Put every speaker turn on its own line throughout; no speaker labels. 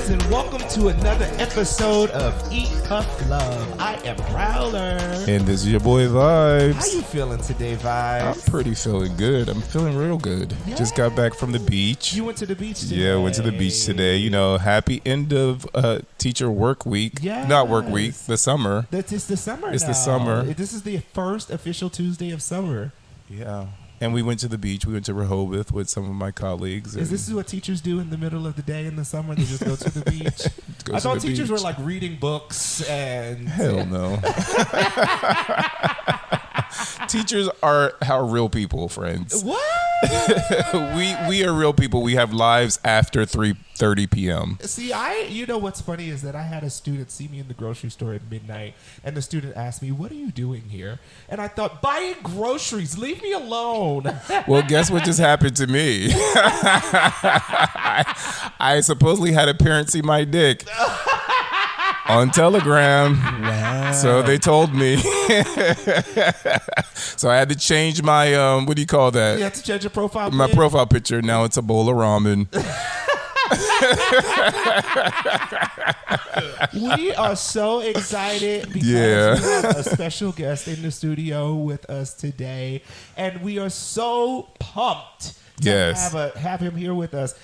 friends, and welcome to another episode of Eat Puff Love. I am Prowler.
And this is your boy Vibes.
How you feeling today, Vibes?
I'm pretty feeling good. I'm feeling real good.
Yeah.
Just got back from the beach.
You went to the beach today?
Yeah, went to the beach today. You know, happy end of teacher work week.
Yes.
Not work week, the summer.
It's the summer
It's
now.
the summer.
This is the first official Tuesday of summer.
Yeah. And we went to the beach. We went to Rehoboth with some of my colleagues.
Is this what teachers do in the middle of the day in the summer? They just go to the beach? I thought teachers were like reading books and...
Hell no. Teachers are how real people, friends.
What?
we are real people. We have lives after 3:30 p.m.
See, you know what's funny is that I had a student see me in the grocery store at midnight, and the student asked me, "What are you doing here?" And I thought, buying groceries. Leave me alone.
Well, guess what just happened to me? I supposedly had a parent see my dick on Telegram.
Wow.
So they told me. So I had to change my, what do you call that?
You have to change your profile
My
pic?
profile picture. Now it's a bowl of ramen.
We are so excited because we have a special guest in the studio with us today, and we are so pumped to have him here with us.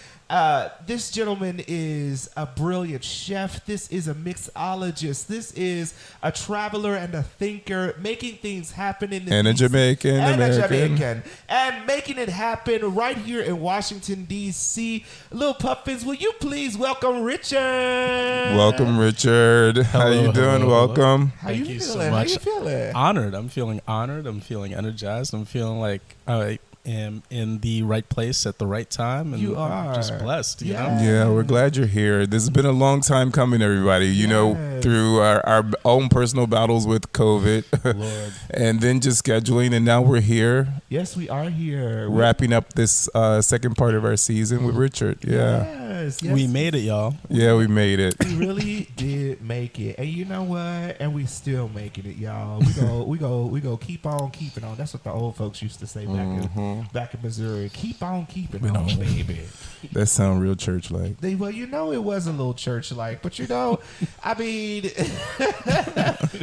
This gentleman is a brilliant chef. This is a mixologist. This is a traveler and a thinker, making things happen in the
And a Jamaican American.
and making it happen right here in Washington, D.C. Little Puffins, will you please welcome Richard?
Welcome, Richard. How you doing?
Hello.
Welcome.
How
Thank
you
you
feeling?
so much.
How you feeling?
Honored. I'm feeling honored. I'm feeling energized. I'm feeling like I am in the right place at the right time. And
You
I'm
are.
just blessed, you
Yeah.
know?
Yeah, we're glad you're here. This has been a long time coming, everybody. You know, through our own personal battles with COVID
Lord.
and then just scheduling. And now we're here
Yes, we are here.
wrapping up this second part of our season with Richard. Yeah.
Yes,
We made it, y'all.
Yeah, we made it.
We really did make it, and you know what? And we still making it, y'all. We go keep on keeping on. That's what the old folks used to say back in Missouri. Keep on keeping on, baby.
That sound real church-like.
Well, you know it was a little church-like, but you know, I mean,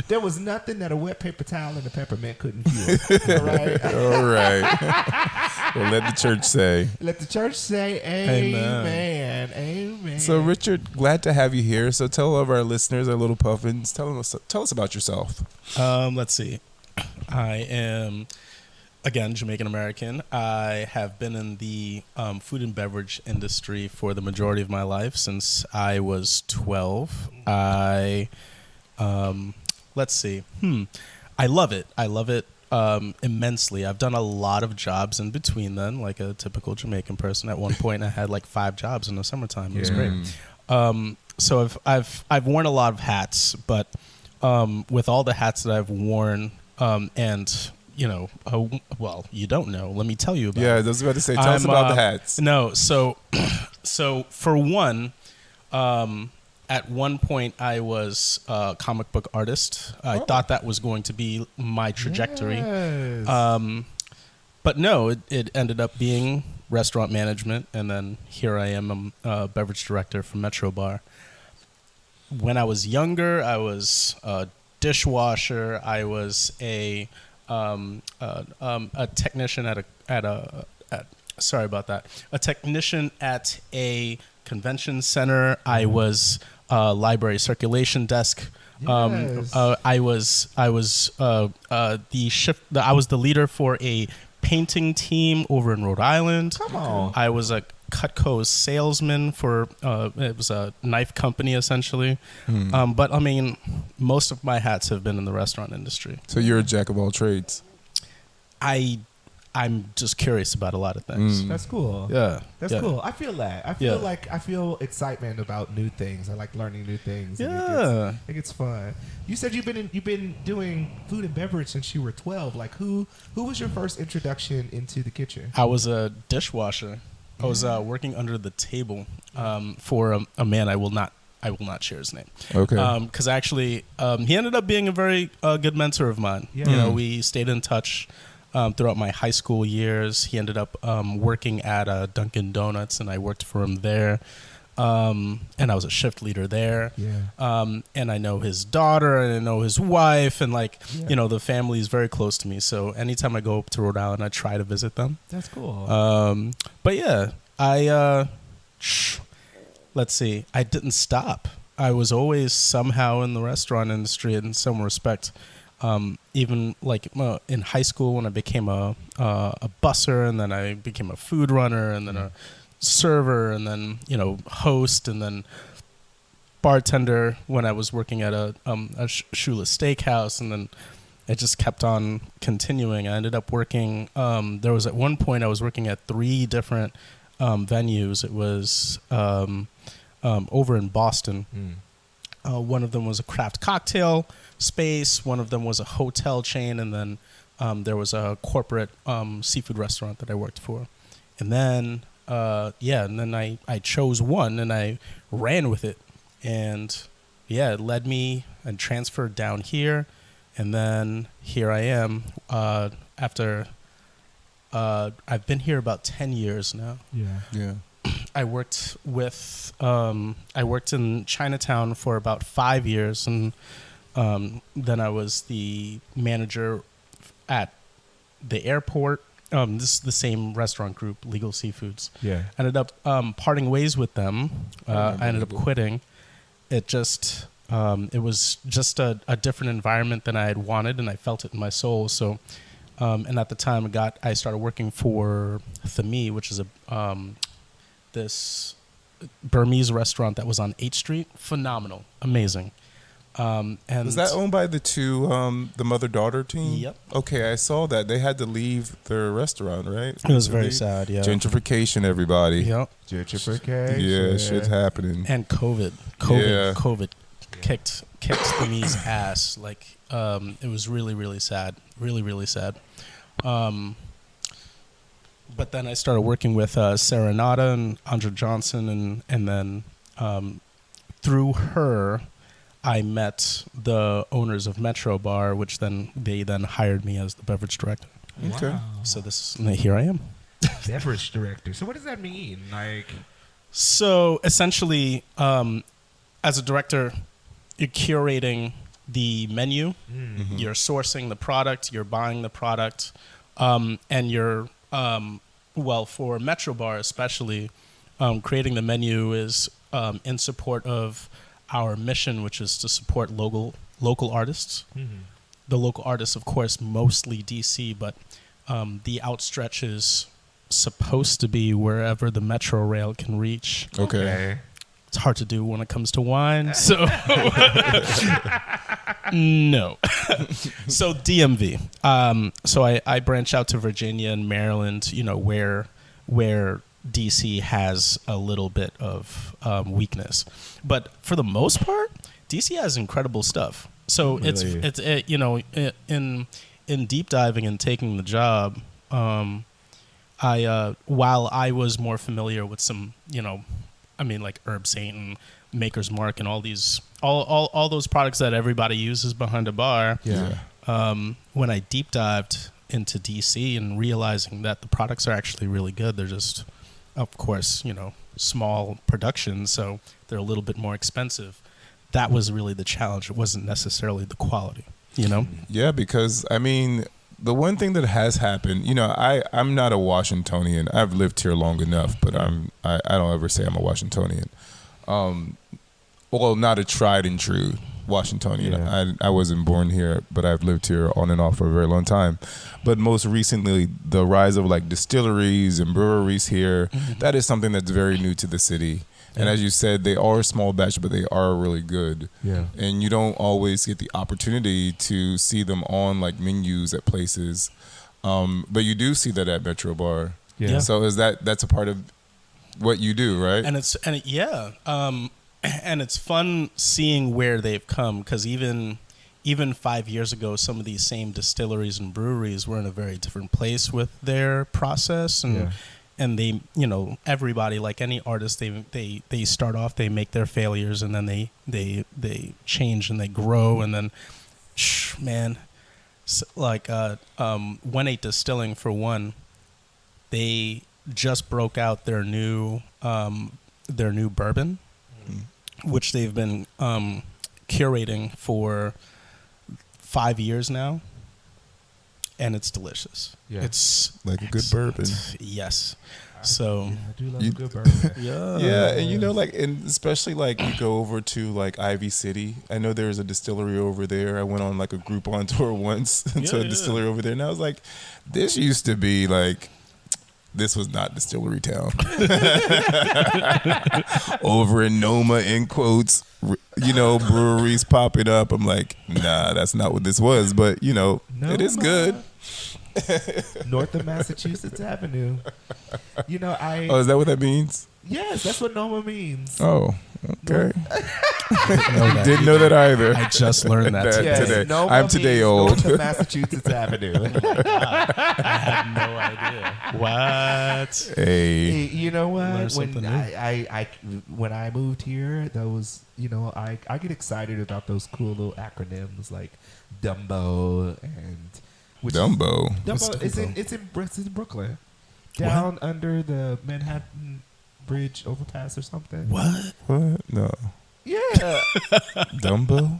there was nothing that a wet paper towel and a peppermint couldn't cure. All right.
All right. Well, let the church say.
Let the church say amen. Amen.
So, Richard, glad to have you here. So, tell all of our listeners, our little puffins, tell us about yourself.
Let's see. I am, again, Jamaican American. I have been in the food and beverage industry for the majority of my life since I was 12. Let's see. I love it. I love it immensely. I've done a lot of jobs in between then, like a typical Jamaican person. At one point, I had like 5 jobs in the summertime. It was great. So I've worn a lot of hats, but with all the hats that I've worn, and you know, well, you don't know. Let me tell you about.
Yeah, I
it.
was about to say, tell us about the hats.
No, so for one, at one point I was a comic book artist. I thought that was going to be my trajectory.
Yes.
But no, it ended up being restaurant management, and then here I am, a beverage director for Metrobar. When I was younger, I was a dishwasher. I was a technician a technician at a convention center. I was a library circulation desk.
Yes.
I was the leader for a painting team over in Rhode Island.
Come on.
I was a Cutco salesman for it was a knife company essentially. But I mean, most of my hats have been in the restaurant industry.
So you're a jack of all trades.
I'm just curious about a lot of things.
That's cool.
Yeah,
That's
yeah.
cool. I feel that. I feel excitement about new things. I like learning new things. and
Yeah.
it gets fun. You said you've been doing food and beverage since you were 12. Like who was your first introduction into the kitchen?
I was a dishwasher. I was working under the table for a man I will not share his name.
Okay.
Because actually, he ended up being a very good mentor of mine.
Yeah.
You know, we stayed in touch throughout my high school years. He ended up working at Dunkin' Donuts, and I worked for him there. and I was a shift leader there.
Yeah.
And I know his daughter, and I know his wife, and the family is very close to me. So anytime I go up to Rhode Island, I try to visit them.
That's cool.
But yeah, let's see. I didn't stop. I was always somehow in the restaurant industry in some respect. Even like in high school when I became a busser, and then I became a food runner, and then a server, and then host, and then bartender when I was working at a Shula Steakhouse, and then it just kept on continuing. I ended up working. There was at one point I was working at 3 different venues. It was over in Boston. One of them was a craft cocktail space. One of them was a hotel chain, and then there was a corporate seafood restaurant that I worked for. And then I chose one and I ran with it, and it led me and transferred down here, and then here I am after I've been here about 10 years now.
Yeah.
I worked in Chinatown for about 5 years, and then I was the manager at the airport. This is the same restaurant group, Legal Seafoods.
Yeah.
Ended up parting ways with them. I ended up quitting. It was just a different environment than I had wanted, and I felt it in my soul. So, and at the time I started working for Thami, which is this Burmese restaurant that was on 8th Street. Phenomenal. Amazing. And
is that owned by the two, the mother-daughter team?
Yep.
Okay, I saw that. They had to leave their restaurant, right?
It was very sad, yeah.
Gentrification, everybody.
Yep.
Gentrification.
Yeah, shit's happening.
And COVID kicked Thami's ass. Like, it was really, really sad. Really, really sad. But then I started working with Sarah Nada and Andra Johnson, and then through her, I met the owners of Metrobar, which they hired me as the beverage director.
Okay.
Wow.
So here I am.
Beverage director. So what does that mean?
So essentially, as a director, you're curating the menu, you're sourcing the product, you're buying the product, and you're for Metrobar especially, creating the menu is in support of our mission, which is to support local artists. The local artists, of course, mostly DC, but the outstretch is supposed to be wherever the Metro Rail can reach.
Okay.
It's hard to do when it comes to wine, so no. So DMV. So I branch out to Virginia and Maryland, where DC has a little bit of weakness, but for the most part, DC has incredible stuff. So
really?
it's in deep diving and taking the job, while I was more familiar with some like Herb Saint and Maker's Mark and all those products that everybody uses behind a bar.
Yeah.
When I deep dived into DC and realizing that the products are actually really good, they're just, of course, small productions, so they're a little bit more expensive. That was really the challenge. It wasn't necessarily the quality,
Yeah, because the one thing that has happened, I'm not a Washingtonian. I've lived here long enough, but I don't ever say I'm a Washingtonian. Well, not a tried and true Washingtonian.
Yeah.
I wasn't born here, but I've lived here on and off for a very long time. But most recently, the rise of distilleries and breweries here, that is something that's very new to the city. And as you said, they are small batch, but they are really good. Yeah. And you don't always get the opportunity to see them on menus at places. But you do see that at Metrobar.
Yeah.
So that's a part of what you do, right?
And it's fun seeing where they've come, because even 5 years ago, some of these same distilleries and breweries were in a very different place with their process, and they, everybody, like any artist, they start off, they make their failures, and then they change and they grow, and then, man, 1-8 Distilling, for one, they just broke out their new their new bourbon, which they've been curating for 5 years now, and it's delicious.
Yeah.
It's
like a good bourbon.
Yes. So
I do love a good bourbon.
Yeah, and you know, like, and especially like you go over to like Ivy City. I know there's a distillery over there. I went on like a Groupon tour once to a distillery over there, and I was like, this used to be like, this was not Distillery Town. Over in Noma, in quotes, you know, breweries popping up. I'm like, nah, that's not what this was, but you know, it is good.
North of Massachusetts Avenue. You know,
Oh, is that what that means?
Yes, that's what Noma means.
Oh, okay. Didn't know that either.
I just learned that
today.
Noma
I'm today
means
old.
North of Massachusetts Avenue.
I had no idea. What?
Hey.
You know what?
Learn
When I moved here, those, you know, I get excited about those cool little acronyms like Dumbo and
Dumbo.
It's in Brooklyn, down under the Manhattan Bridge overpass or something.
What?
No.
Yeah,
Dumbo?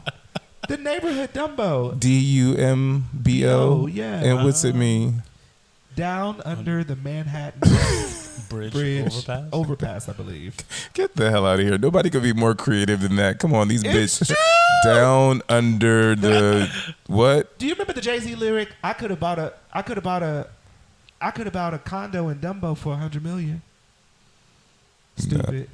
the neighborhood Dumbo.
Dumbo?
Yeah.
And what's it mean?
Down under the Manhattan
Bridge
overpass, I believe.
Get the hell out of here. Nobody could be more creative than that. Come on, these bitches. Down under the what?
Do you remember the Jay-Z lyric? I could have bought a condo in Dumbo for $100 million. Stupid.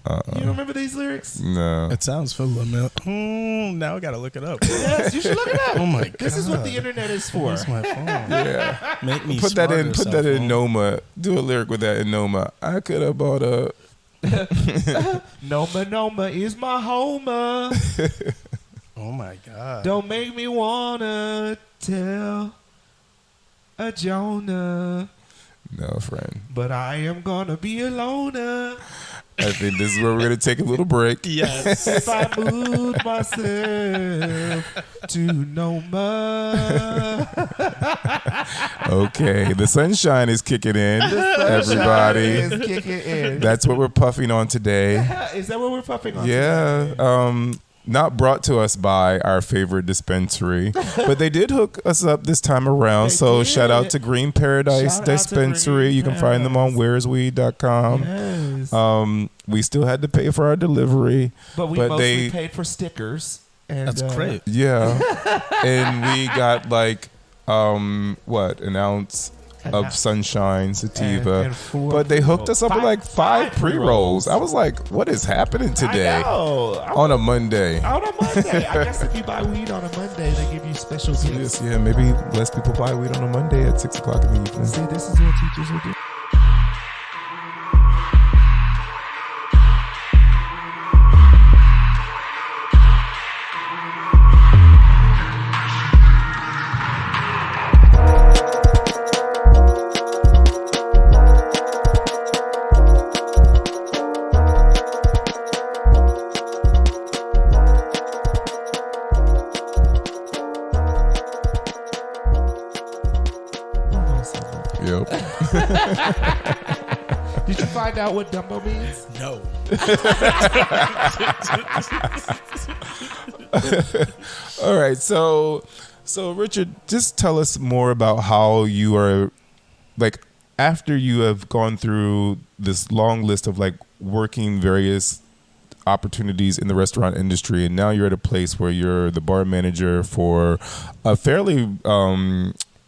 You don't remember these lyrics?
No.
It sounds familiar. Now I gotta look it up.
Yes, you should look it up.
Oh my god!
This is what the internet is for.
Where's my phone?
Yeah.
Make me
Put that
smarter,
in
cell phone.
Noma. Do a lyric with that in Noma. I could have bought a
Noma is my Homer.
Oh my god!
Don't make me wanna tell a Jonah,
No, friend.
but I am gonna be a loner
I think this is where we're gonna take a little break.
Yes.
if I move myself to Noma.
Okay, the sunshine is kicking in. Everybody,
is kicking in.
that's what we're puffing on today.
Is that what we're puffing on?
Yeah.
today?
Not brought to us by our favorite dispensary, but they did hook us up this time around.
They
So
did.
shout out to Green Paradise
Shout out to
Dispensary.
Green
You can find them on where'sweed.com.
Yes.
We still had to pay for our delivery,
but we mostly paid for stickers. And,
That's great.
yeah, and we got like an ounce of sunshine sativa,
and four
but they hooked us up with like five
pre-rolls.
pre-rolls. I was like, what is happening today
I know.
on a Monday?
On a Monday. I guess if you buy weed on a Monday, they give you special gifts.
Yeah, maybe less people buy weed on a Monday at 6 o'clock in the evening.
See, this is what teachers will do.
Yep.
Did you find out what Dumbo means?
No.
All right, so Richard, just tell us more about how you are, like, after you have gone through this long list of like working various opportunities in the restaurant industry, and now you're at a place where you're the bar manager for a fairly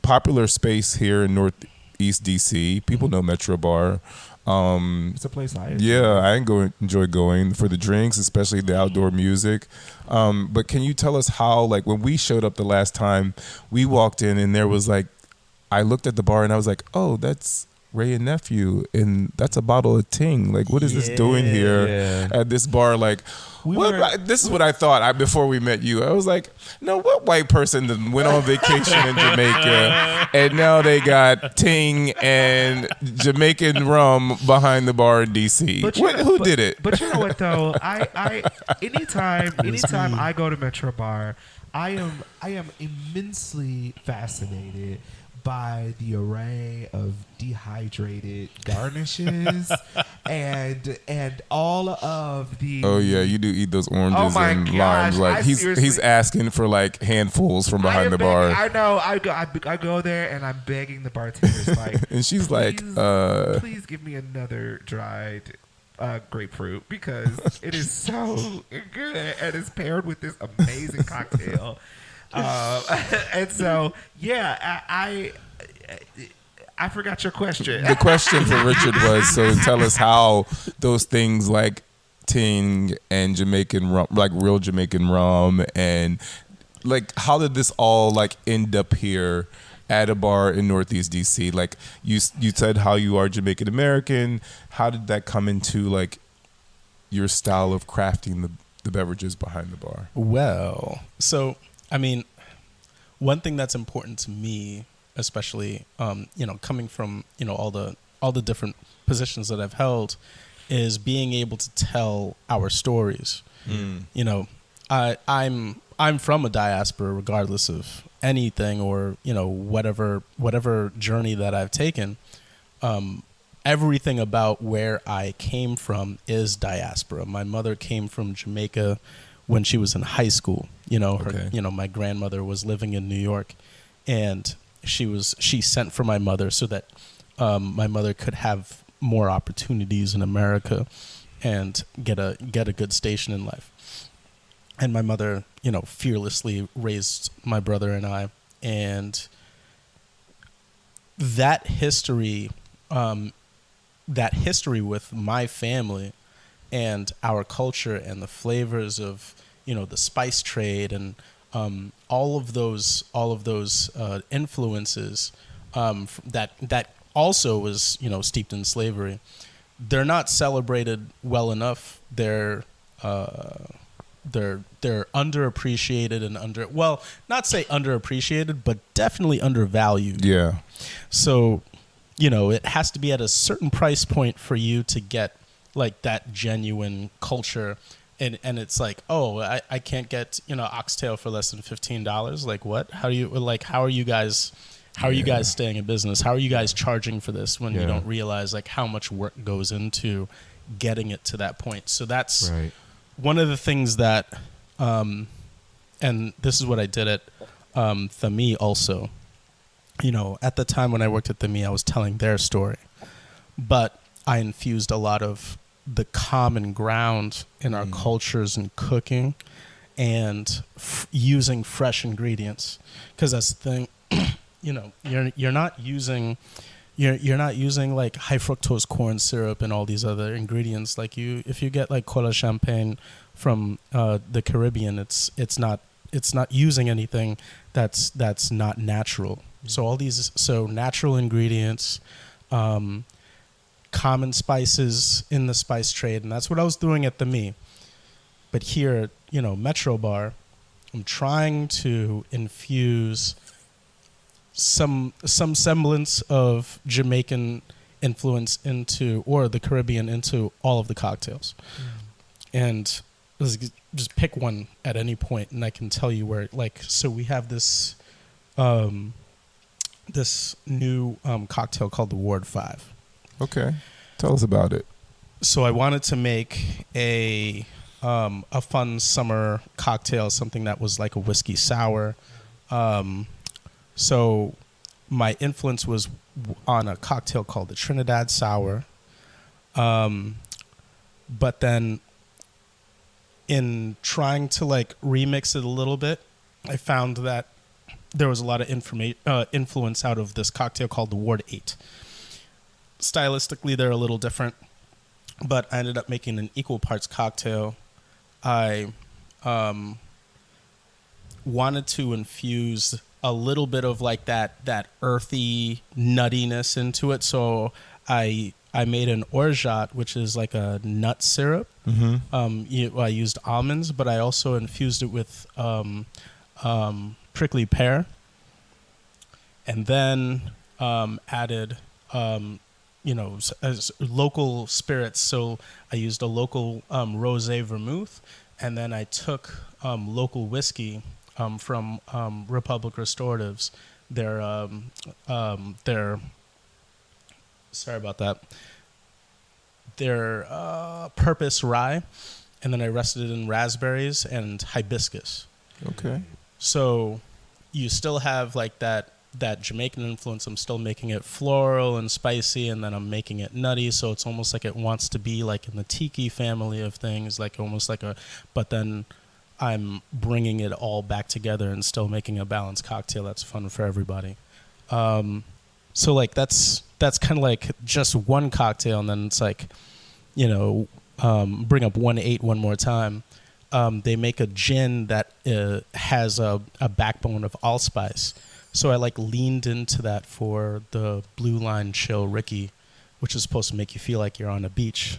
popular space here in Northeast DC. People know Metrobar.
It's a place I enjoy.
Yeah, I enjoy going for the drinks, especially the outdoor music. But can you tell us how, like, when we showed up the last time, we walked in and there was like, I looked at the bar and I was like, oh, that's Ray and Nephew, and that's a bottle of Ting. Like, what is this doing here at this bar? Like, this is what I thought before we met you. I was like, no, what white person that went on vacation in Jamaica and now they got Ting and Jamaican rum behind the bar in DC? Who did it?
But you know what though? I anytime I go to Metrobar, I am immensely fascinated by the array of dehydrated garnishes and all of the.
Oh yeah, you do eat those oranges and limes. Like he's asking for like handfuls from behind the bar.
I know. I go there and I'm begging the bartenders like,
and she's like,
please give me another dried grapefruit because it is so good and it's paired with this amazing cocktail. And so, yeah, I forgot your question.
The question for Richard was, so tell us how those things like ting and Jamaican rum, like real Jamaican rum, and like how did this all like end up here at a bar in Northeast DC? Like you said how you are Jamaican American. How did that come into like your style of crafting the beverages behind the bar?
Well, so I mean, one thing that's important to me, especially coming from all the different positions that I've held, is being able to tell our stories. I'm from a diaspora, regardless of anything or whatever journey that I've taken. Everything about where I came from is diaspora. My mother came from Jamaica when she was in high school. My grandmother was living in New York, and she sent for my mother so that my mother could have more opportunities in America and get a good station in life. And my mother, fearlessly raised my brother and I, and that history with my family and our culture and the flavors of the spice trade and all of those influences that also was steeped in slavery. They're not celebrated well enough. They're underappreciated and not say underappreciated, but definitely undervalued.
Yeah.
So, it has to be at a certain price point for you to get like that genuine culture. And it's like, oh, I can't get, oxtail for less than $15. Like what? How are you guys staying in business? How are you guys charging for this when you don't realize like how much work goes into getting it to that point? So that's right. One of the things that, and this is what I did at Thami also. At the time when I worked at Thami, I was telling their story, but I infused a lot of the common ground in our cultures and cooking, and using fresh ingredients, because that's the thing. You're not using like high fructose corn syrup and all these other ingredients. Like if you get like cola champagne from the Caribbean, it's not using anything that's not natural. So natural ingredients, common spices in the spice trade, and that's what I was doing at Thami. But here, Metrobar, I'm trying to infuse some semblance of Jamaican influence or the Caribbean into all of the cocktails. And just pick one at any point, and I can tell you where. So we have this new cocktail called the Ward 5.
Okay, tell us about it.
So I wanted to make a fun summer cocktail, something that was like a whiskey sour. So my influence was on a cocktail called the Trinidad Sour. But then in trying to like remix it a little bit, I found that there was a lot of influence out of this cocktail called the Ward 8. Stylistically, they're a little different, but I ended up making an equal parts cocktail. I wanted to infuse a little bit of like that earthy nuttiness into it, so I made an orgeat, which is like a nut syrup. I used almonds, but I also infused it with prickly pear, and then added as local spirits. So I used a local rosé vermouth, and then I took local whiskey from Republic Restoratives, their sorry about that, their purpose rye, and then I rested it in raspberries and hibiscus.
Okay.
So you still have like that Jamaican influence. I'm still making it floral and spicy, and then I'm making it nutty. So it's almost like it wants to be like in the tiki family of things, like almost like but then I'm bringing it all back together and still making a balanced cocktail that's fun for everybody. So like that's kind of like just one cocktail, and then it's like, bring up 1-8 one more time. They make a gin that has a backbone of allspice. So I like leaned into that for the Blue Line Chill Ricky, which is supposed to make you feel like you're on a beach.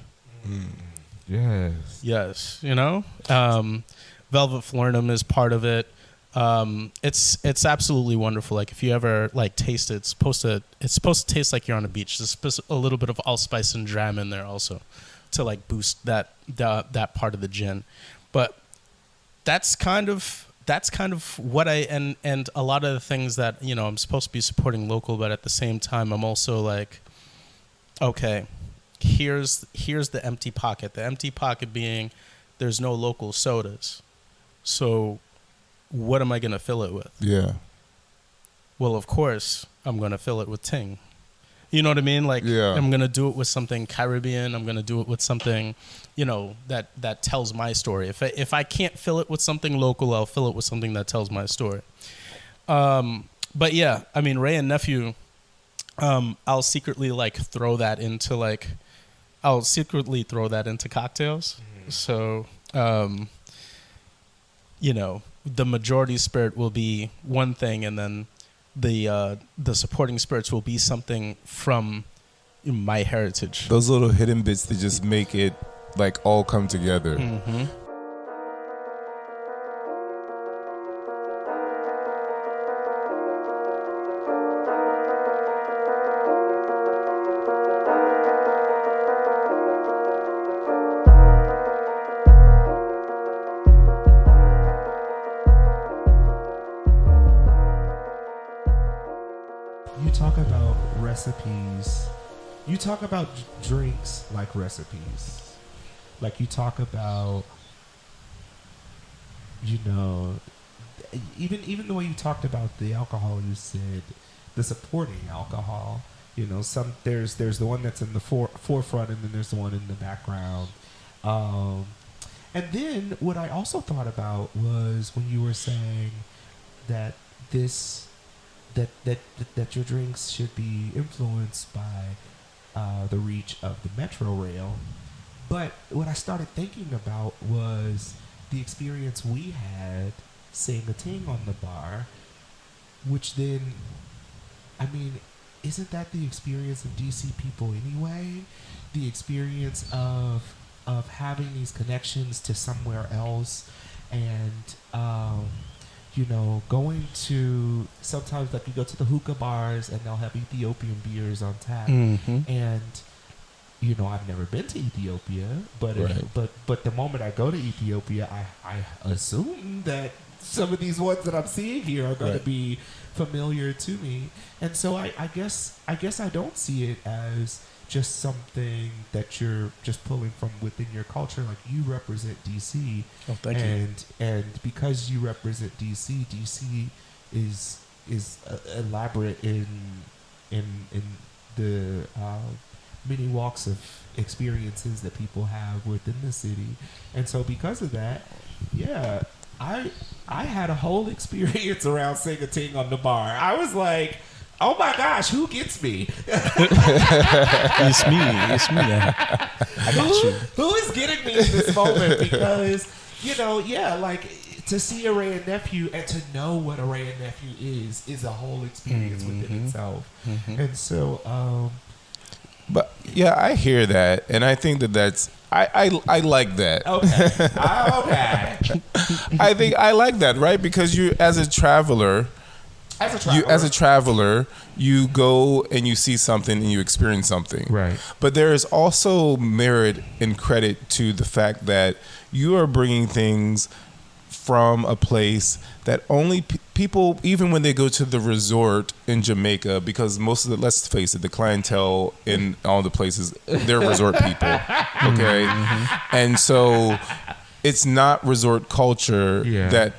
Yes.
Yes, Velvet Flornum is part of it. It's absolutely wonderful. Like if you ever like taste it, it's supposed to taste like you're on a beach. There's a little bit of allspice and dram in there also to like boost that part of the gin. But that's kind of what and a lot of the things that I'm supposed to be supporting local, but at the same time I'm also like, okay, here's the empty pocket. The empty pocket being there's no local sodas. So what am I going to fill it with?
Yeah.
Well, of course, I'm going to fill it with Ting. You know what I mean? Like,
yeah.
I'm going to do it with something Caribbean. I'm going to do it with something, that tells my story. If I can't fill it with something local, I'll fill it with something that tells my story. But yeah, I mean, Ray and Nephew, I'll secretly throw that into cocktails. Mm. So, the majority spirit will be one thing, and then the supporting spirits will be something from my heritage.
Those little hidden bits that just make it all come together.
Mm-hmm.
You talk about recipes. You talk about drinks like recipes. Like you talk about, even the way you talked about the alcohol, you said the supporting alcohol. There's the one that's in the forefront, and then there's the one in the background. And then what I also thought about was when you were saying that that your drinks should be influenced by the reach of the Metro Rail. But what I started thinking about was the experience we had saying a ting on the bar, which then, isn't that the experience of DC people anyway? The experience of having these connections to somewhere else, and going to, sometimes you go to the hookah bars and they'll have Ethiopian beers on tap.
Mm-hmm.
And, I've never been to Ethiopia, but
right.
but the moment I go to Ethiopia, I assume that some of these ones that I'm seeing here are going
right.
to be familiar to me. And so I guess I don't see it as just something that you're just pulling from within your culture. Like, you represent DC.
Oh, thank you.
And because you represent DC is elaborate in the many walks of experiences that people have within the city. And so because of that, yeah, I had a whole experience around sing-a-ting on the bar. I was like, oh my gosh, who gets me?
It's me. I got you.
Who is getting me in this moment? Because, to see a Ray and Nephew and to know what a Ray and Nephew is a whole experience within itself.
Mm-hmm.
And so,
but yeah, I hear that, and I think that's I like that.
Okay. Okay.
I think I like that, right? Because you, as a traveler, you go and you see something and you experience something.
Right.
But there is also merit and credit to the fact that you are bringing things from a place that only people, even when they go to the resort in Jamaica, because most of the, let's face it, the clientele in all the places, they're resort people, okay? And so it's not resort culture that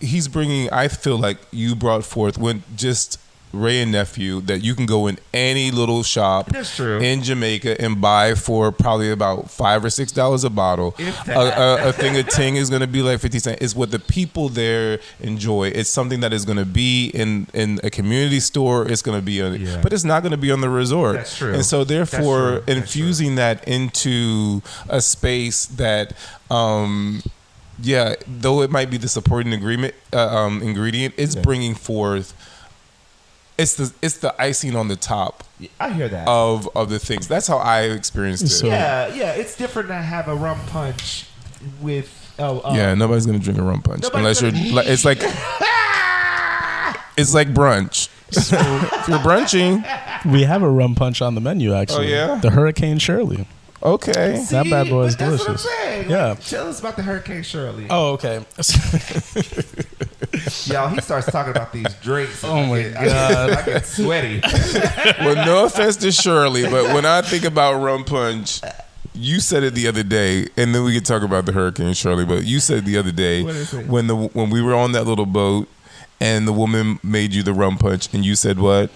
he's bringing. I feel like you brought forth when just Ray and Nephew, that you can go in any little shop in Jamaica and buy for probably about $5 or $6 a bottle. A thing of ting is going to be like 50 cents. It's what the people there enjoy. It's something that is going to be in a community store. It's going to be but it's not going to be on the resort.
That's true.
And so therefore infusing that into a space that though it might be the supporting ingredient, it's bringing forth. It's the icing on the top.
I hear that
of the things. That's how I experienced it.
So, it's different to have a rum punch with.
Nobody's gonna drink a rum punch unless you're. It's like brunch. So if you're brunching,
we have a rum punch on the menu actually.
Oh yeah,
the Hurricane Shirley.
Okay.
See, that bad boy is delicious.
That's what I'm saying.
Yeah.
Tell us about the Hurricane Shirley.
Oh, okay.
Y'all, he starts talking about these drinks.
Oh my God.
I get sweaty.
Well, no offense to Shirley, but when I think about rum punch, you said it the other day, and then we could talk about the Hurricane Shirley, but you said the other day when we were on that little boat and the woman made you the rum punch, and you said what?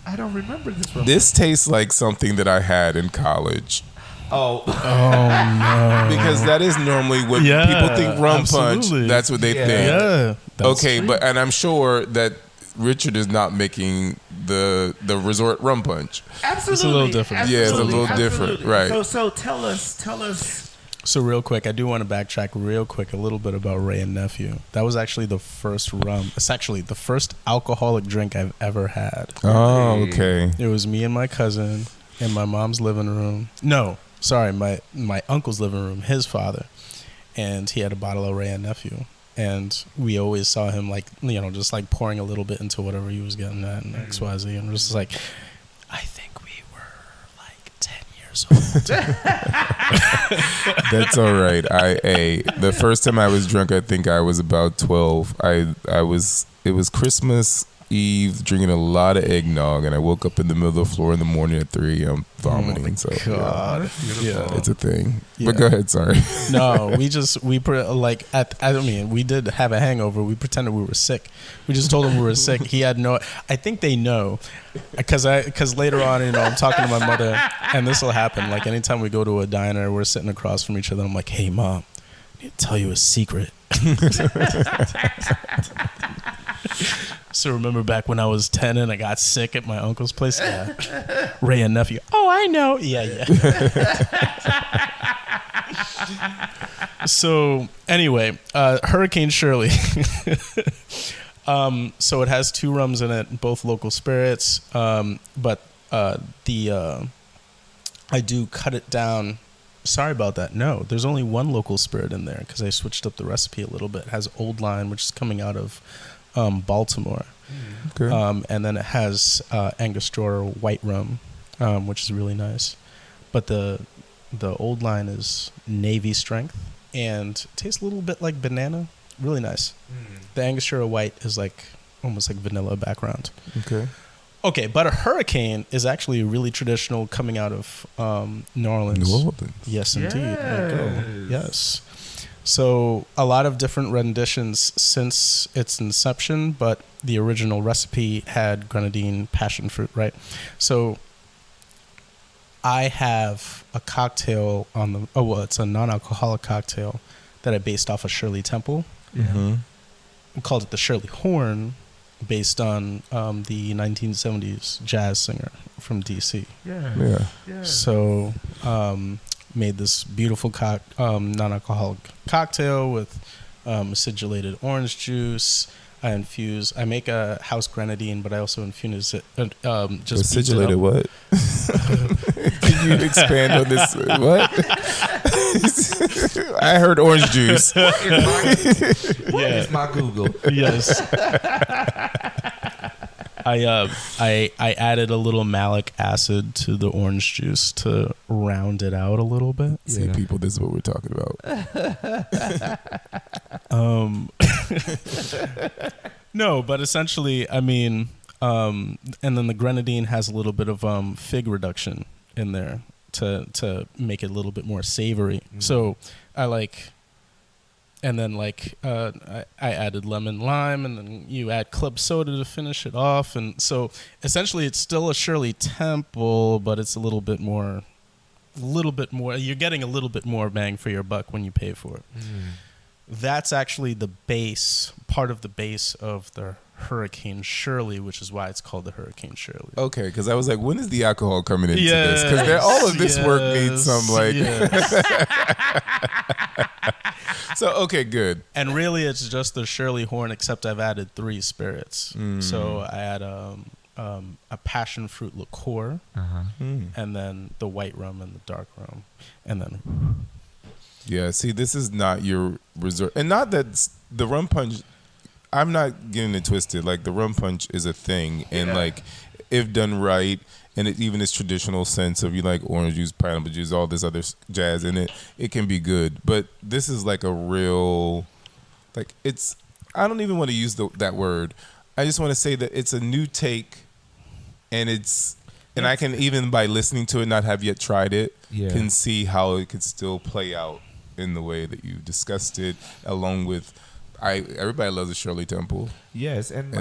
I don't remember this rum
This tastes like something that I had in college.
Oh
no!
Because that is normally what people think rum punch. That's what they think.
Yeah.
Okay, true. And I'm sure that Richard is not making the resort rum punch.
Absolutely,
it's a little different.
Absolutely.
Yeah, it's a little different, right?
So tell us.
So real quick, I do want to backtrack real quick a little bit about Ray and Nephew. That was actually the first rum. It's actually the first alcoholic drink I've ever had.
Oh, okay.
It was me and my cousin in my mom's living room. No. Sorry, my uncle's living room, his father, and he had a bottle of Ray and Nephew, and we always saw him just like pouring a little bit into whatever he was getting at in XYZ, and just like, I think we were like 10 years old.
That's all right. The first time I was drunk, I think I was about 12. It was Christmas Eve, drinking a lot of eggnog, and I woke up in the middle of the floor in the morning at 3 a.m. vomiting.
Oh my God.
Yeah, it's a thing.
Yeah.
But go ahead, sorry.
No, we did have a hangover. We pretended we were sick. We just told him we were sick. He had no. I think they know, because later on, I'm talking to my mother, and this will happen. Like anytime we go to a diner, we're sitting across from each other. I'm like, hey mom, I need to tell you a secret. So remember back when I was 10 and I got sick at my uncle's place? Yeah. Ray and Nephew. Oh, I know. Yeah. So anyway, Hurricane Shirley. So it has 2 rums in it, both local spirits. But I do cut it down. Sorry about that. No, there's only 1 local spirit in there because I switched up the recipe a little bit. It has Old Line, which is coming out of Baltimore.
Okay.
And then it has Angostura white rum, which is really nice. But the Old Line is Navy strength and tastes a little bit like banana. Really nice. The Angostura white is like almost like vanilla background. Okay, but a Hurricane is actually really traditional coming out of New Orleans.
New Orleans.
Yes, indeed. Yes. So a lot of different renditions since its inception, but the original recipe had grenadine, passion fruit, right? So I have a cocktail it's a non-alcoholic cocktail that I based off of Shirley Temple. We called it the Shirley Horn, based on the 1970s jazz singer from DC.
Yeah.
So made this beautiful non-alcoholic cocktail with acidulated orange juice. I make a house grenadine, but I also infuse it. Just
acidulated what? Can you expand on this? What? I heard orange juice.
What is my Google?
Yes. I added a little malic acid to the orange juice to round it out a little bit.
See, people, this is what we're talking about.
No, but essentially, I mean, and then the grenadine has a little bit of fig reduction in there to make it a little bit more savory. So I like, and then I added lemon lime, and then you add club soda to finish it off, and so essentially it's still a Shirley Temple, but it's a little bit more. You're getting a little bit more bang for your buck when you pay for it. That's actually the base, part of the base of the Hurricane Shirley, which is why it's called the Hurricane Shirley.
Okay, because I was like, when is the alcohol coming into this? Because all of this work needs some So, okay, good.
And really, it's just the Shirley Horn, except I've added 3 spirits. So I add a passion fruit liqueur, and then the white rum and the dark rum, and then...
Yeah, see, this is not your reserve. And not that the rum punch, I'm not getting it twisted. Like, the rum punch is a thing. And, like, if done right, and it even its traditional sense of you like orange juice, pineapple juice, all this other jazz in it, it can be good. But this is like a real, like, it's, I don't even want to use that word. I just want to say that it's a new take, and it's, and I can, even by listening to it, not have yet tried it, can see how it could still play out in the way that you discussed it, along with everybody loves the Shirley Temple.
Yes, and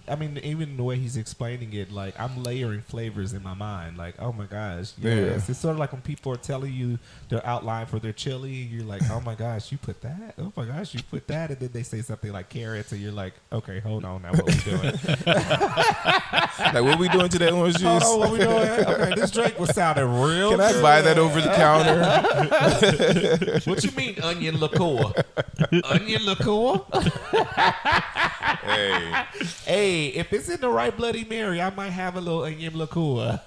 I mean, even the way he's explaining it, like, I'm layering flavors in my mind. Like, oh my gosh, yes. It's sort of like when people are telling you their outline for their chili, and you're like, oh my gosh, you put that? Oh my gosh, you put that? And then they say something like carrots, and you're like, okay, hold on now, what we doing?
Like, what we doing today, orange juice?
Oh, what we doing? Okay, this drink was sounding real
Can
good.
I buy that over the counter?
What you mean, onion liqueur? Onion liqueur? Hey, if it's in the right Bloody Mary, I might have a little onion liqueur.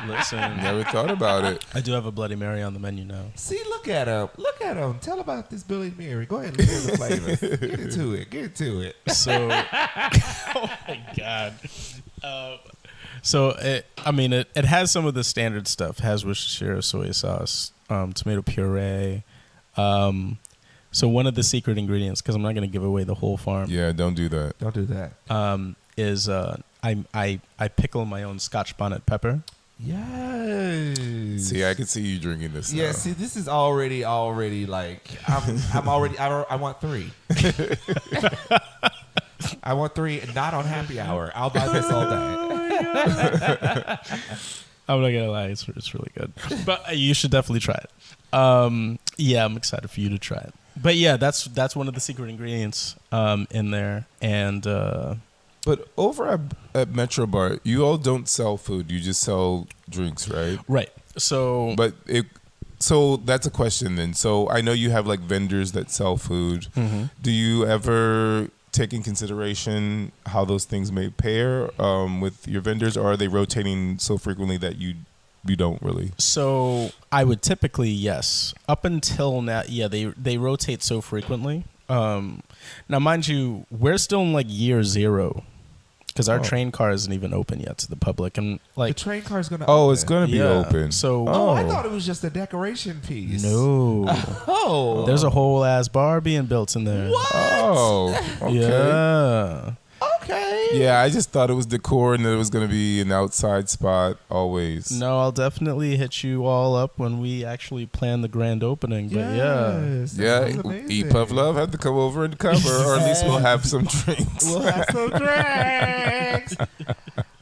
Listen,
never thought about it.
I do have a Bloody Mary on the menu now.
See, look at him. Look at him. Tell about this Bloody Mary. Go ahead and look at the flavors. Get into it. So,
oh my God. So, it has some of the standard stuff. It has Worcestershire soy sauce, tomato puree. So one of the secret ingredients, because I'm not going to give away the whole farm.
Yeah, don't do that.
Don't do that.
Is I pickle my own Scotch bonnet pepper.
Yes.
See, I can see you drinking this.
Yeah.
Now.
See, this is already like I'm already. I want 3. I want 3, not on happy hour. I'll buy this all day.
I'm not gonna lie, it's really good. But you should definitely try it. Yeah, I'm excited for you to try it. But yeah, that's one of the secret ingredients in there. And
but over at Metrobar, you all don't sell food; you just sell drinks, right?
Right. So,
so that's a question then. So I know you have like vendors that sell food. Do you ever take in consideration how those things may pair with your vendors, or are they rotating so frequently that you don't really?
So I would typically, yes. Up until now, yeah, they rotate so frequently. Now, mind you, we're still in like year 0 because our train car isn't even open yet to the public, and like
the train car is gonna.
Oh, it's gonna be open.
So
I thought it was just a decoration piece.
No. There's a whole ass bar being built in there.
What?
Oh, okay.
Yeah.
Okay.
Yeah, I just thought it was decor and that it was going to be an outside spot always.
No, I'll definitely hit you all up when we actually plan the grand opening. But
yeah, Eat Puff Love have to come over and cover, or at least we'll have some drinks.
We'll have some drinks.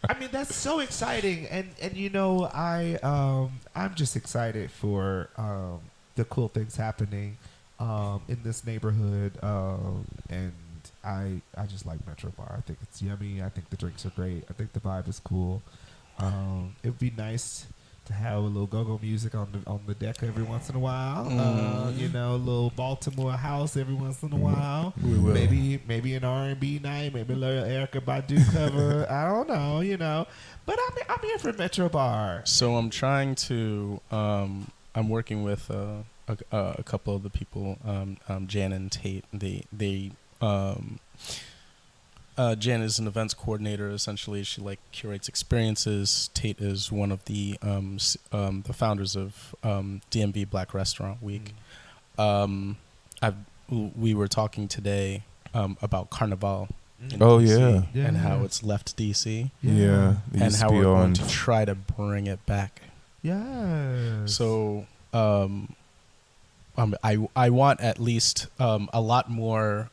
I mean, that's so exciting, and you know, I'm just excited for the cool things happening in this neighborhood, and I just like Metrobar. I think it's yummy. I think the drinks are great. I think the vibe is cool. It would be nice to have a little go-go music on the deck every once in a while. You know, a little Baltimore house every once in a while.
We will.
Maybe an R&B night. Maybe a little Erykah Badu cover. I don't know. You know, but I'm here for Metrobar.
So I'm trying to. I'm working with a couple of the people. Jan and Tate. Jan is an events coordinator. Essentially, she like curates experiences. Tate is one of the founders of DMV Black Restaurant Week. we were talking today about Carnival in
Oh,
DC
yeah.
and how it's left DC.
Yeah.
And how we're going to try to bring it back.
Yes.
So I want at least a lot more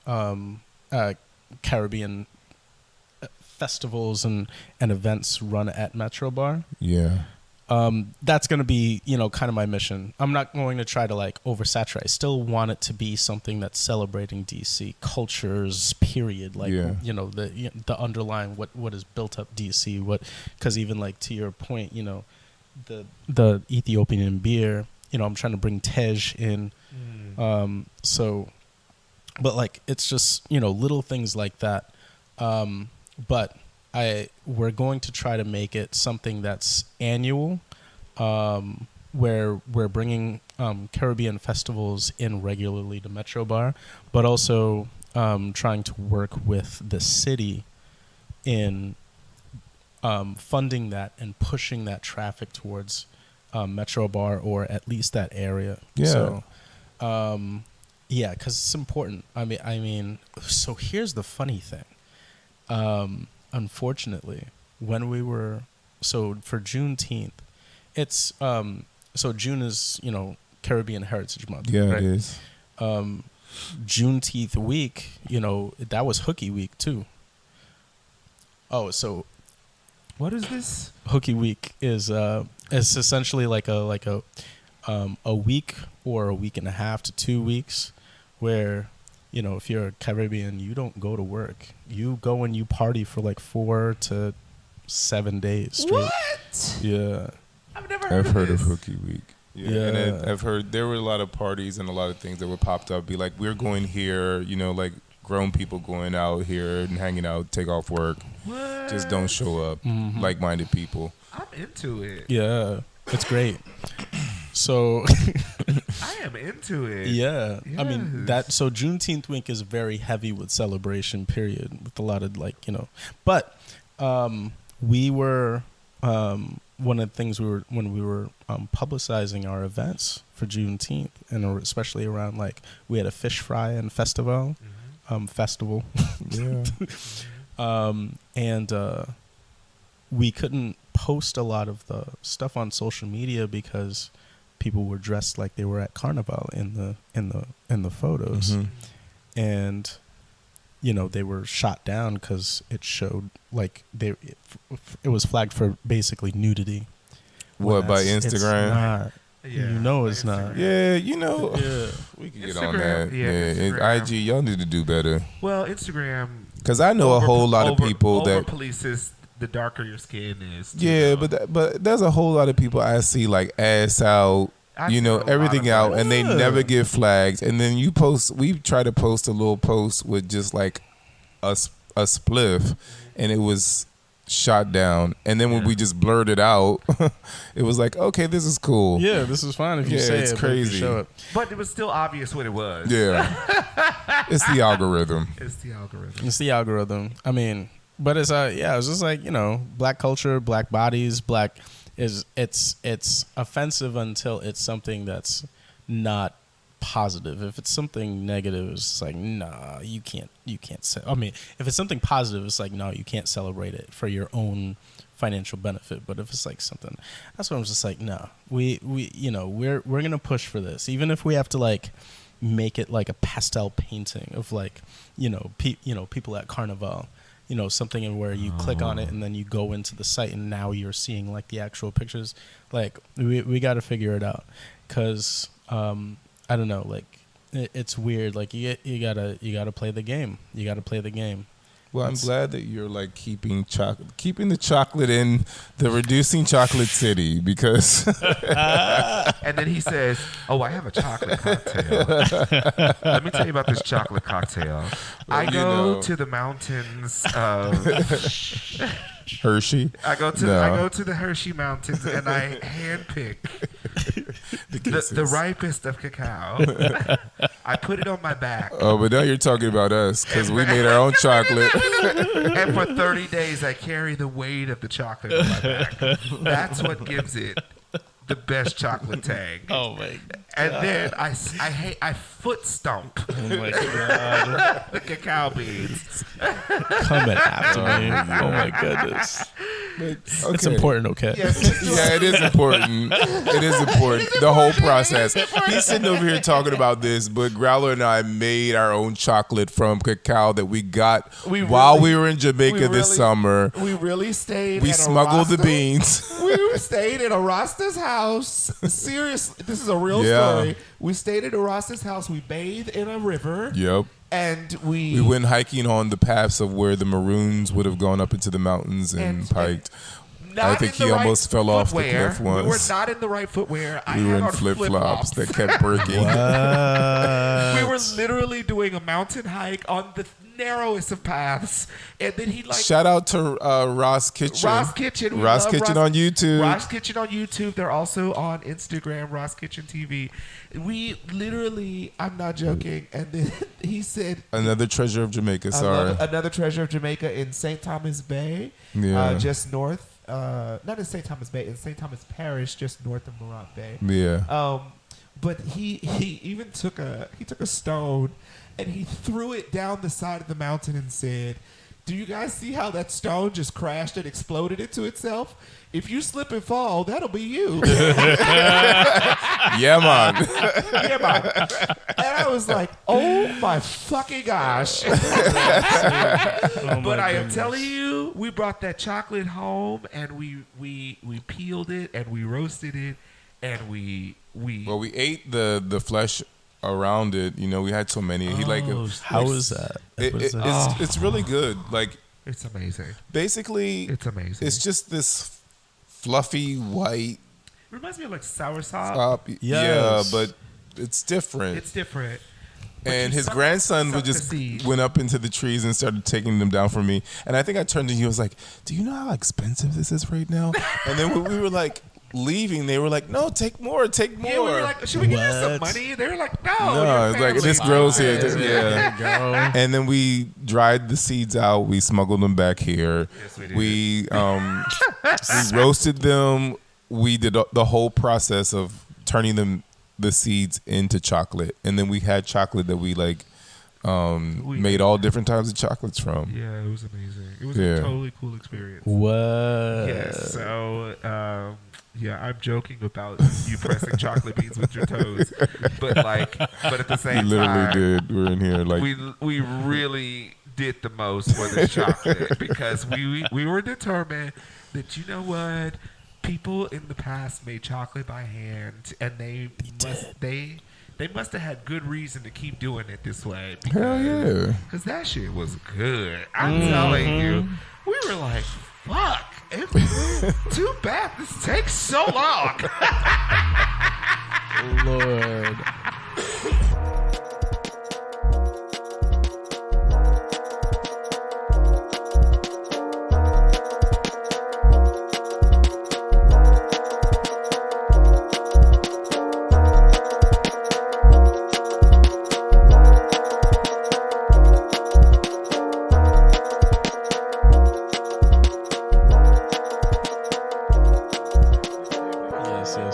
Caribbean festivals and events run at Metrobar.
Yeah.
That's going to be, kind of my mission. I'm not going to try to like oversaturate. I still want it to be something that's celebrating DC cultures, period. Like, the underlying what is built up DC, because even like to your point, the Ethiopian beer, I'm trying to bring Tej in. But like, it's just, little things like that. But we're going to try to make it something that's annual, where we're bringing Caribbean festivals in regularly to Metrobar, but also trying to work with the city in funding that and pushing that traffic towards Metrobar, or at least that area.
Yeah.
So, because it's important. I mean, so here's the funny thing. Unfortunately, when we were for Juneteenth, it's so June is Caribbean Heritage Month.
Yeah,
right?
it is.
Juneteenth week, that was Hooky Week too. Oh, so
what is this?
Hooky Week is it's essentially like a week or a week and a half to 2 weeks where. If you're a Caribbean, you don't go to work. You go and you party for like 4 to 7 days straight.
What?
Yeah.
I've heard of
Hooky Week. Yeah. And then I've heard there were a lot of parties and a lot of things that were popped up. Be like, we're going here, like grown people going out here and hanging out, take off work.
What?
Just don't show up. Mm-hmm. Like-minded people.
I'm into it.
Yeah. It's great. So
I am into it.
Yeah.
Yes.
I mean, so Juneteenth week is very heavy with celebration, period, with a lot of but we were, one of the things when we were publicizing our events for Juneteenth, and especially around we had a fish fry and festival, festival.
Yeah.
And we couldn't post a lot of the stuff on social media because people were dressed like they were at Carnival in the photos, and they were shot down because it showed it was flagged for basically nudity.
What, by Instagram?
It's not.
Yeah,
It's not.
Yeah,
Yeah.
we can get
Instagram,
on that.
yeah,
Instagram. IG, y'all need to do better.
Well, Instagram.
Because I know a whole lot of people that
polices the darker your skin is.
Yeah, but there's a whole lot of people I see ass out, everything out, and they never get flagged. And then we try to post a little post with just a spliff, and it was shot down. And then when we just blurred it out, it was like, okay, this is cool.
Yeah, this is fine if you say
it's
it.
crazy.
Show it.
But it was still obvious what it was.
Yeah, it's the algorithm.
It's the algorithm.
I mean. But it's it's just black culture, black bodies, it's offensive until it's something that's not positive. If it's something negative, it's like, nah, you can't I mean, if it's something positive, it's like, no, you can't celebrate it for your own financial benefit. But if it's something, that's what I'm just like, no, we're gonna push for this, even if we have to make it like a pastel painting of people at Carnival. Something in where you click on it and then you go into the site and now you're seeing the actual pictures. We got to figure it out, because I don't know, it's weird. You gotta play the game. You gotta play the game.
Well, I'm glad that you're keeping the chocolate in the reducing chocolate city, because.
And then he says, "Oh, I have a chocolate cocktail. Let me tell you about this chocolate cocktail. I go to the mountains of
Hershey.
I go to the Hershey Mountains and I handpick the ripest of cacao. I put it on my back.
Oh, but now you're talking about us, because we made our own chocolate.
And for 30 days, I carry the weight of the chocolate on my back. That's what gives it the best chocolate tang.
Oh my
And then I foot stomp
Oh my god.
the cacao beans.
Coming after me. Oh my goodness. It's important, okay?
Yes.
Yeah, it is important. It is important. The whole process. He's sitting over here talking about this, but Growler and I made our own chocolate from cacao that we got while we were in Jamaica this summer.
We really stayed.
We
at
smuggled the
Rasta.
beans.
We stayed at a Rasta's house. Seriously, this is a real story. We stayed at a Rasta's house. We bathed in a river.
Yep.
And we
went hiking on the paths of where the Maroons would have gone up into the mountains and piked. I think he almost fell off the cliff once.
We were not in the right footwear.
We were in flip-flops that kept breaking.
We were literally doing a mountain hike on the narrowest of paths, and then he
shout out to Ross Kitchen.
Ross Kitchen.
Ross Kitchen on YouTube.
Ross Kitchen on YouTube. They're also on Instagram, Ross Kitchen TV. We literally, I'm not joking, and then he said
another treasure of Jamaica. Sorry,
another treasure of Jamaica in St. Thomas Bay, just north. Not in St. Thomas Bay, in St. Thomas Parish, just north of Morant Bay.
Yeah.
But he even took a stone and he threw it down the side of the mountain and said, "Do you guys see how that stone just crashed and exploded into itself? If you slip and fall, that'll be you."
Yeah, man.
Yeah, man. And I was like, "Oh my fucking gosh!" But I am telling you, we brought that chocolate home and we peeled it and we roasted it and we
ate the flesh around it. You know, we had so many. He
how is that?
It's really good. Like,
it's amazing.
Basically,
it's amazing.
It's just this fluffy white.
Reminds me of like soursop.
Yeah, but it's different.
It's different.
And his grandson went up into the trees and started taking them down for me. And I think I turned to you. I was like, "Do you know how expensive this is right now?" And then when we were like leaving, they were like, "No, take more, take more."
Yeah, we were like, "Should we give you some money?" They were like, "No,
it's like this grows here." Yeah. And then we dried the seeds out. We smuggled them back here. Yes, we roasted them. We did the whole process of turning the seeds into chocolate, and then we had chocolate that we made all different types of chocolates from.
Yeah, it was amazing. It was a totally cool experience.
What?
Yes. So, I'm joking about you pressing chocolate beans with your toes, but at the same time,
you literally did. We're in here like
we really did the most for this chocolate because we were determined that, you know what, people in the past made chocolate by hand, and they must have had good reason to keep doing it this way.
Hell yeah.
Because that shit was good. I'm telling you. We were like, fuck. It's too bad this takes so long.
Lord.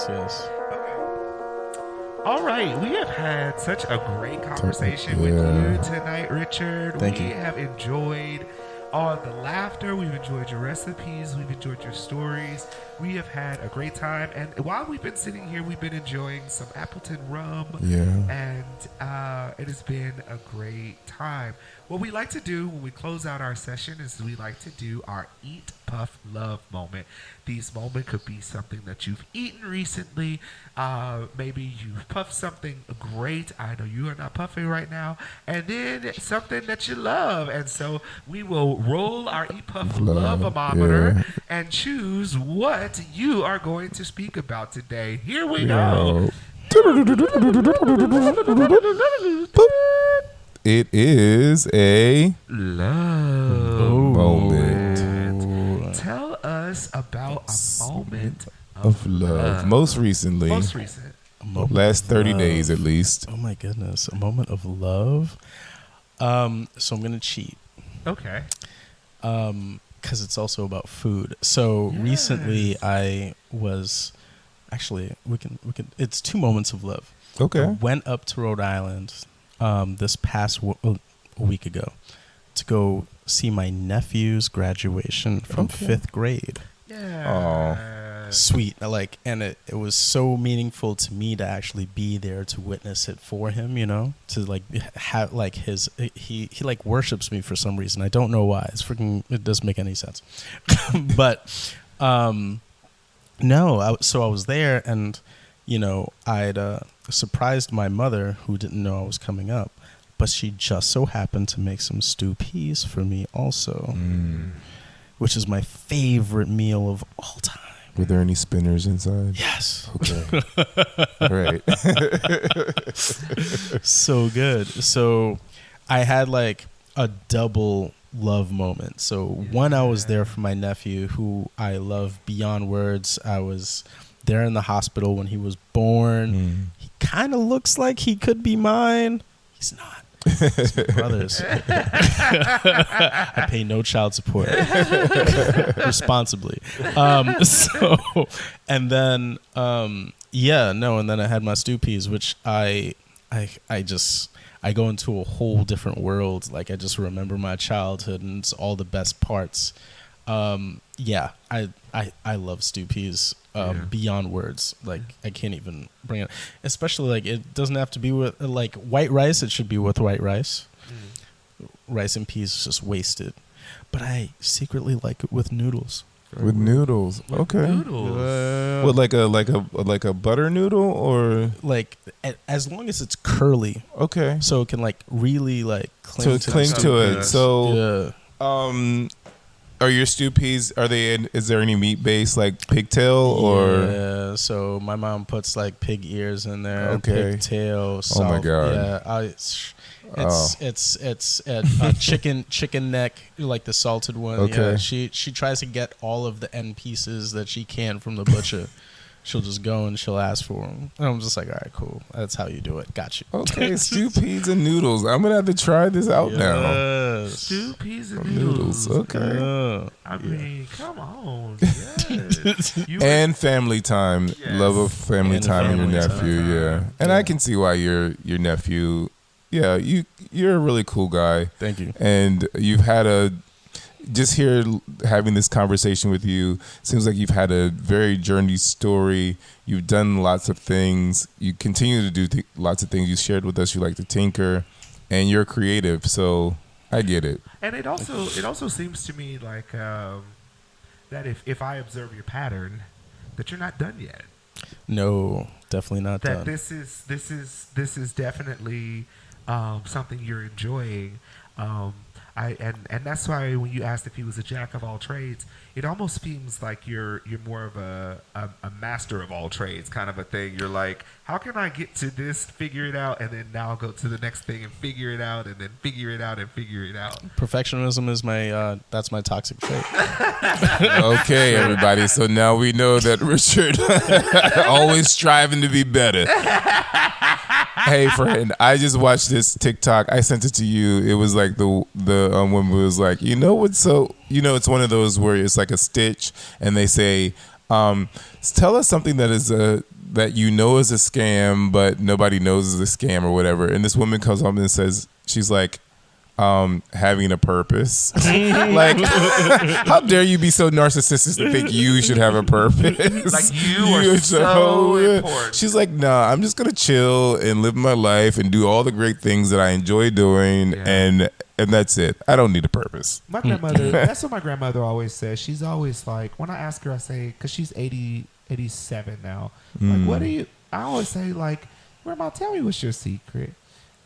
Yes.
All right, we have had such a great conversation with you tonight, Richard.
Thank you.
We have enjoyed all the laughter. We've enjoyed your recipes. We've enjoyed your stories. We have had a great time. And while we've been sitting here, we've been enjoying some Appleton rum.
Yeah.
And it has been a great time. What we like to do when we close out our session is we like to do our Eat, Puff, Love moment. These moments could be something that you've eaten recently. Maybe you've puffed something great. I know you are not puffing right now. And then something that you love. And so we will roll our Eat, Puff, Love-ometer and choose what you are going to speak about today. Here we go.
It is a
love
moment.
Tell us about a moment
of love. Most recent. Last 30 days at least.
Oh my goodness. A moment of love. So I'm going to cheat.
Okay.
Because it's also about food. So recently I was... Actually, we can. It's 2 moments of love.
Okay.
I went up to Rhode Island this past a week ago to go see my nephew's graduation from 5th grade.
Yeah.
Sweet. And it was so meaningful to me to actually be there to witness it for him, to have his, he worships me for some reason. I don't know why. It doesn't make any sense. But, no, so I was there and, I'd surprised my mother who didn't know I was coming up, but she just so happened to make some stew peas for me also, which is my favorite meal of all time.
Were there any spinners inside?
Yes.
Okay. Right.
So good. So I had a double love moment. So one, I was there for my nephew who I love beyond words. I was there in the hospital when he was born. He kind of looks like he could be mine. He's not. It's my brother's. I pay no child support responsibly. And then and then I had my stew peas, which I go into a whole different world. I just remember my childhood and it's all the best parts. I love stew peas beyond words. I can't even bring it. Especially it doesn't have to be with white rice. It should be with white rice. Rice and peas is just wasted. But I secretly like it with noodles.
With noodles, okay. What, like a butter noodle or
as long as it's curly,
okay,
so it can really cling
to it. So,
yeah.
Are your stew peas? Is there any meat base like pigtail or?
Yeah. So my mom puts pig ears in there.
Okay.
Pigtail. Salt.
Oh my god.
Yeah. It's a chicken neck, the salted one.
Okay.
Yeah, she tries to get all of the end pieces that she can from the butcher. She'll just go and she'll ask for them. And I'm just all right, cool. That's how you do it. Got you.
Okay, stew peas and noodles. I'm going to have to try this out now.
Stew peas and noodles.
Okay.
I mean, come on. Yes.
And family time. Yes. Love of family time and your nephew, yeah. And I can see why your nephew, yeah, you're a really cool guy.
Thank you.
And you've had just here having this conversation with you, seems like you've had a very journey story. You've done lots of things. You continue to do lots of things. You shared with us you like to tinker, and you're creative. So I get it.
And it also seems to me that if I observe your pattern, that you're not done yet.
No, definitely not done.
That this is definitely something you're enjoying. And that's why when you asked if he was a jack of all trades, it almost seems like you're more of a master of all trades kind of a thing. You're like, how can I get to this, figure it out, and then now I'll go to the next thing and figure it out, and then figure it out and figure it out.
Perfectionism is that's my toxic trait.
Okay, everybody. So now we know that Richard always striving to be better. Hey, friend, I just watched this TikTok. I sent it to you. It was like the woman was like, it's one of those where it's like a stitch, and they say, tell us something that is that is a scam, but nobody knows is a scam or whatever. And this woman comes up and says, she's like, having a purpose. Like, how dare you be so narcissistic to think you should have a purpose?
Like you are so important.
She's like, nah, I'm just gonna chill and live my life and do all the great things that I enjoy doing, and that's it. I don't need a purpose.
My grandmother, that's what my grandmother always says. She's always like, when I ask her, I say, because she's 87 now. Like, what do you? I always say, like, Grandma, tell me what's your secret.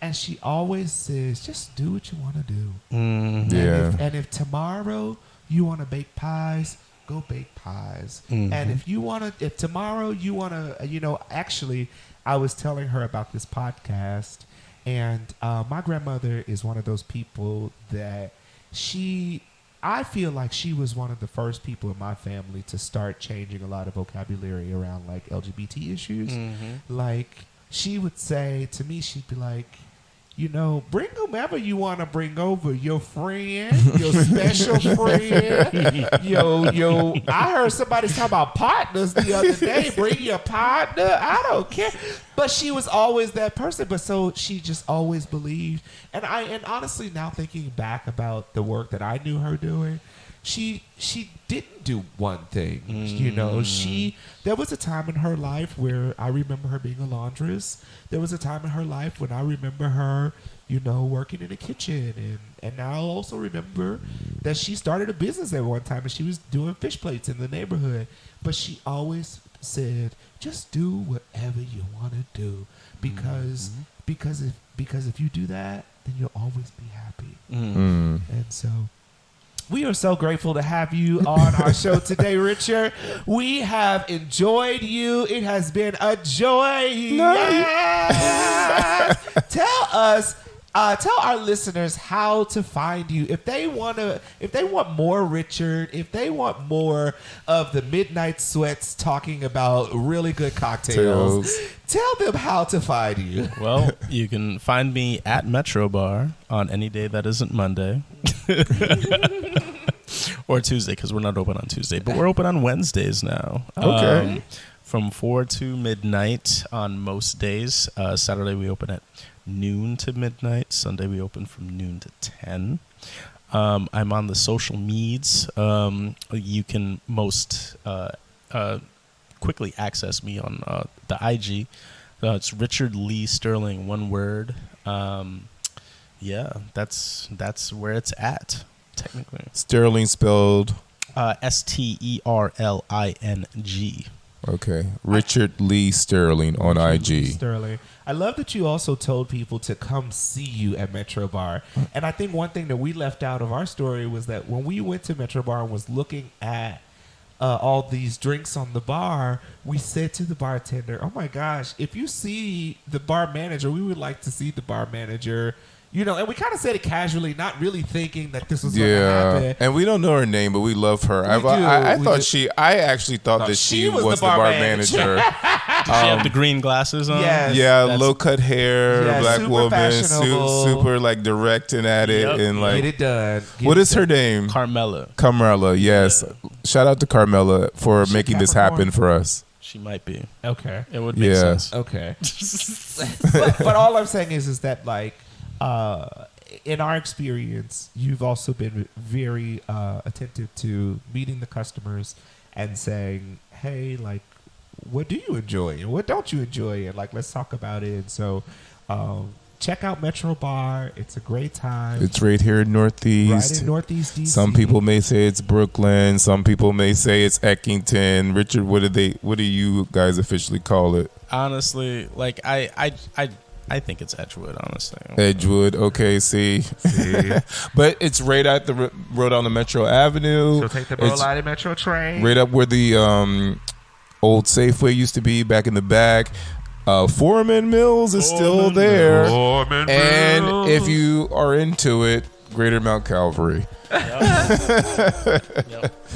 And she always says, just do what you want to do.
Yeah.
And if tomorrow you want to bake pies, go bake pies. And if tomorrow you want to, actually, I was telling her about this podcast, and my grandmother is one of those people that I feel like she was one of the first people in my family to start changing a lot of vocabulary around like LGBT issues. Like, she would say to me, she'd be like, you know, bring whomever you want to bring over. Your friend, your special friend. I heard somebody talk about partners the other day. Bring your partner. I don't care. But she was always that person. But so she just always believed. And honestly, now thinking back about the work that I knew her doing, she didn't do one thing. You know, there was a time in her life where I remember her being a laundress. There was a time in her life when I remember her, you know, working in the kitchen. And I also remember that she started a business at one time and she was doing fish plates in the neighborhood. But she always said, just do whatever you want to do because if you do that, then you'll always be happy. And so we are so grateful to have you on our show today, Richard. We have enjoyed you. It has been a joy. Yeah. Tell our listeners how to find you. If they want more Richard, if they want more of the Midnight Sweats talking about really good cocktails, tell them how to find you.
Well, you can find me at Metrobar on any day that isn't Monday. Or Tuesday, because we're not open on Tuesday, but we're open on Wednesdays now.
Okay.
From 4 to midnight on most days. Saturday we open at noon to midnight. Sunday we open from noon to 10. I'm on the social medias. You can most quickly access me on the IG. It's Richard Lee Sterling, one word. Yeah, that's where it's at, technically.
Sterling spelled
Sterling.
Okay. Richard Lee Sterling on IG.
Sterling. I love that you also told people to come see you at Metrobar. And I think one thing that we left out of our story was that when we went to Metrobar and was looking at all these drinks on the bar, we said to the bartender, oh my gosh, if you see the bar manager, we would like to see the bar manager. You know, and we kind of said it casually, not really thinking that this was going to happen.
And we don't know her name, but we love her. I actually thought that she was the bar manager.
Did she have the green glasses on?
Yes.
Yeah, low cut hair, black
super
woman,
fashionable.
like direct and at it, and like
get it done.
What is her name?
Carmela.
Yes. Yeah. Shout out to Carmela for making this happen for us.
She might be.
Okay,
it would make sense.
Okay, but all I'm saying is that like. In our experience, you've also been very attentive to meeting the customers and saying, hey, like, what do you enjoy and what don't you enjoy? And, like, let's talk about it. And so check out Metrobar. It's a great time.
It's right here in Northeast.
Right in Northeast DC.
Some people may say it's Brooklyn. Some people may say it's Eckington. Richard, what do you guys officially call it?
Honestly, like, I think it's Edgewood, honestly.
Edgewood, okay, see. But it's right at the road on the Metro Avenue.
So take the Rhode Island Metro train.
Right up where the old Safeway used to be, back in the back. Foreman Mills is still there. And if you are into it, Greater Mount Calvary.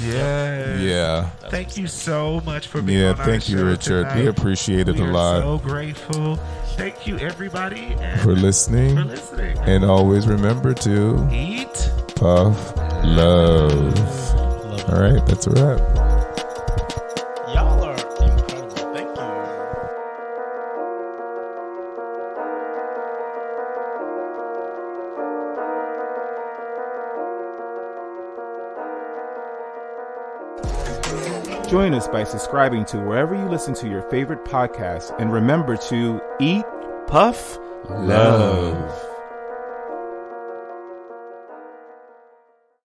Yeah.
Thank you so much for being on our show.
Thank you, Richard.
Tonight.
We appreciate it a lot.
We are so grateful. Thank you, everybody,
for listening. And always remember to
eat,
puff, love. All right, that's a wrap.
Y'all are incredible. Thank
you. Join us by subscribing to wherever you listen to your favorite podcasts, and remember to eat, puff, love.